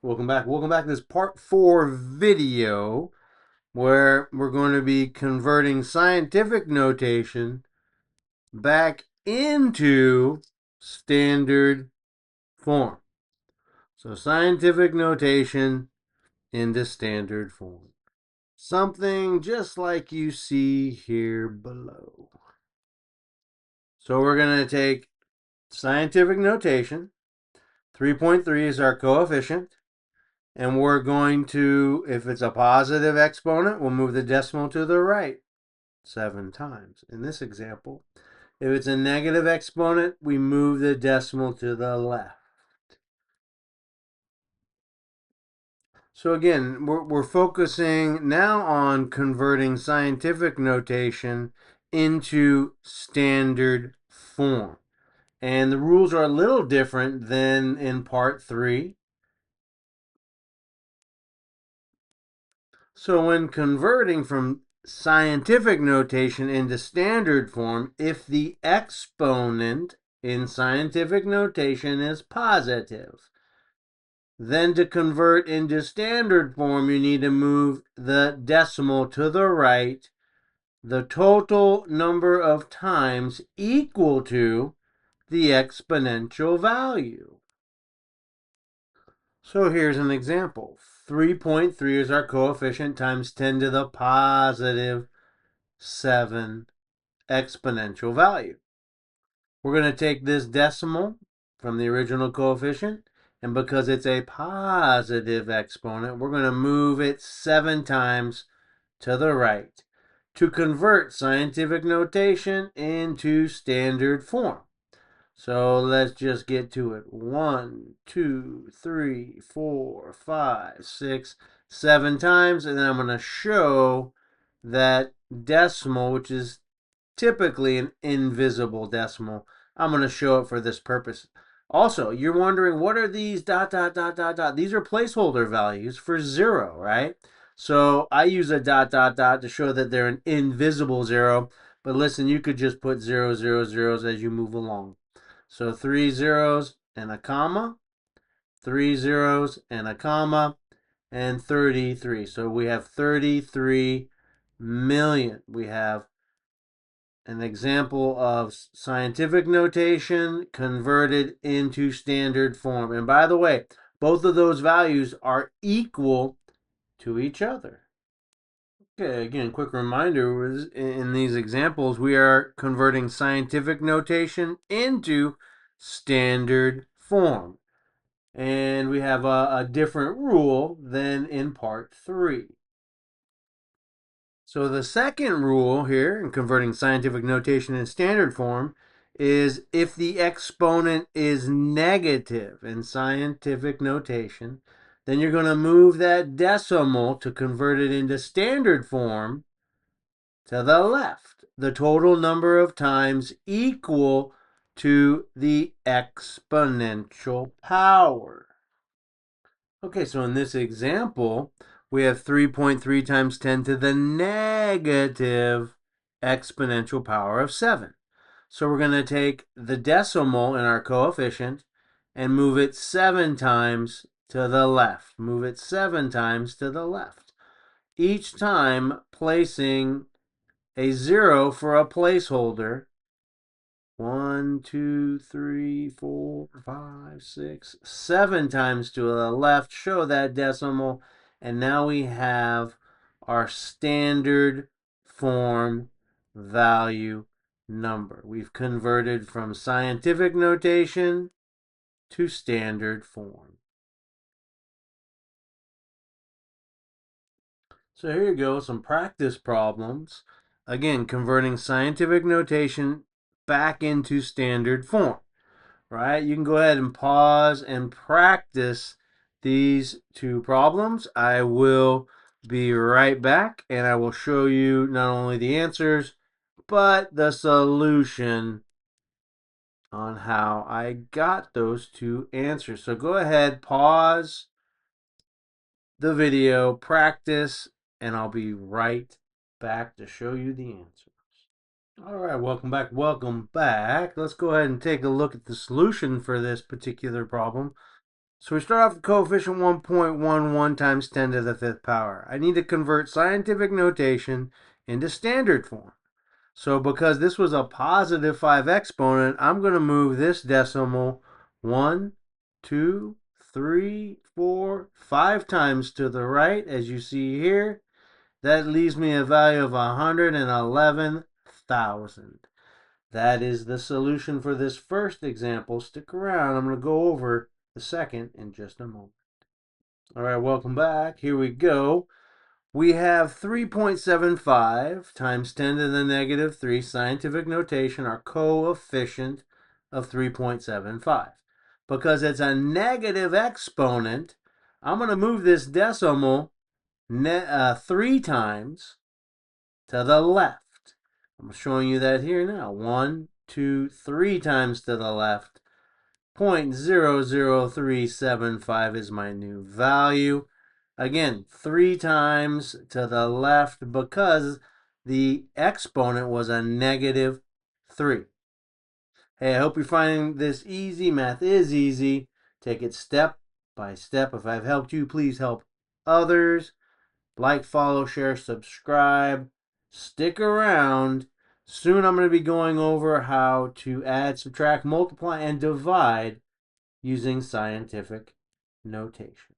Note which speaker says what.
Speaker 1: Welcome back. Welcome back to this part 4 video where we're going to be converting scientific notation back into standard form. So scientific notation into standard form. Something just like you see here below. So we're going to take scientific notation. 3.3 is our coefficient. And we're going to, if it's a positive exponent, we'll move the decimal to the right 7 times. In this example, if it's a negative exponent, we move the decimal to the left. So again, we're focusing now on converting scientific notation into standard form. And the rules are a little different than in part 3. So when converting from scientific notation into standard form, if the exponent in scientific notation is positive, then to convert into standard form, you need to move the decimal to the right, the total number of times equal to the exponential value. So here's an example. 3.3 is our coefficient times 10 to the positive 7 exponential value. We're going to take this decimal from the original coefficient, and because it's a positive exponent, we're going to move it 7 times to the right to convert scientific notation into standard form. So let's just get to it. 1, 2, 3, 4, 5, 6, 7 times, and then I'm going to show that decimal, which is typically an invisible decimal. I'm going to show it for this purpose. Also, you're wondering, what are these dot, dot, dot, dot, dot? These are placeholder values for 0, right? So I use a dot, dot, dot to show that they're an invisible 0. But listen, you could just put 0, 0, zeros as you move along. So 3 zeros and a comma, 3 zeros and a comma, and 33. So we have 33 million. We have an example of scientific notation converted into standard form. And by the way, both of those values are equal to each other. Okay, again, quick reminder, in these examples, we are converting scientific notation into standard form. And we have a different rule than in part 3. So the second rule here in converting scientific notation in standard form is if the exponent is negative in scientific notation, then you're going to move that decimal to convert it into standard form to the left. The total number of times equal to the exponential power. Okay, so in this example, we have 3.3 times 10 to the negative exponential power of 7. So we're going to take the decimal in our coefficient and move it 7 times to the left. Move it 7 times to the left. Each time placing a 0 for a placeholder. 1, 2, 3, 4, 5, 6, 7 times to the left. Show that decimal. And now we have our standard form value number. We've converted from scientific notation to standard form. So here you go, some practice problems. Again, converting scientific notation back into standard form. Right? You can go ahead and pause and practice these two problems. I will be right back and I will show you not only the answers, but the solution on how I got those two answers. So go ahead, pause the video, practice, and I'll be right back to show you the answers. All right, welcome back. Welcome back. Let's go ahead and take a look at the solution for this particular problem. So we start off with coefficient 1.11 times 10 to the 5th power. I need to convert scientific notation into standard form. So because this was a positive 5 exponent, I'm going to move this decimal 1, 2, 3, 4, 5 times to the right, as you see here. That leaves me a value of 111,000. That is the solution for this first example. Stick around. I'm going to go over the second in just a moment. All right, welcome back. Here we go. We have 3.75 times 10 to the negative 3, scientific notation, our coefficient of 3.75. Because it's a negative exponent, I'm going to move this decimal 3 times to the left. I'm showing you that here now. 1, 2, 3 times to the left. 0.00375 is my new value. Again, 3 times to the left because the exponent was a negative 3. Hey, I hope you're finding this easy. Math is easy. Take it step by step. If I've helped you, please help others. Like, follow, share, subscribe. Stick around. Soon I'm going to be going over how to add, subtract, multiply, and divide using scientific notation.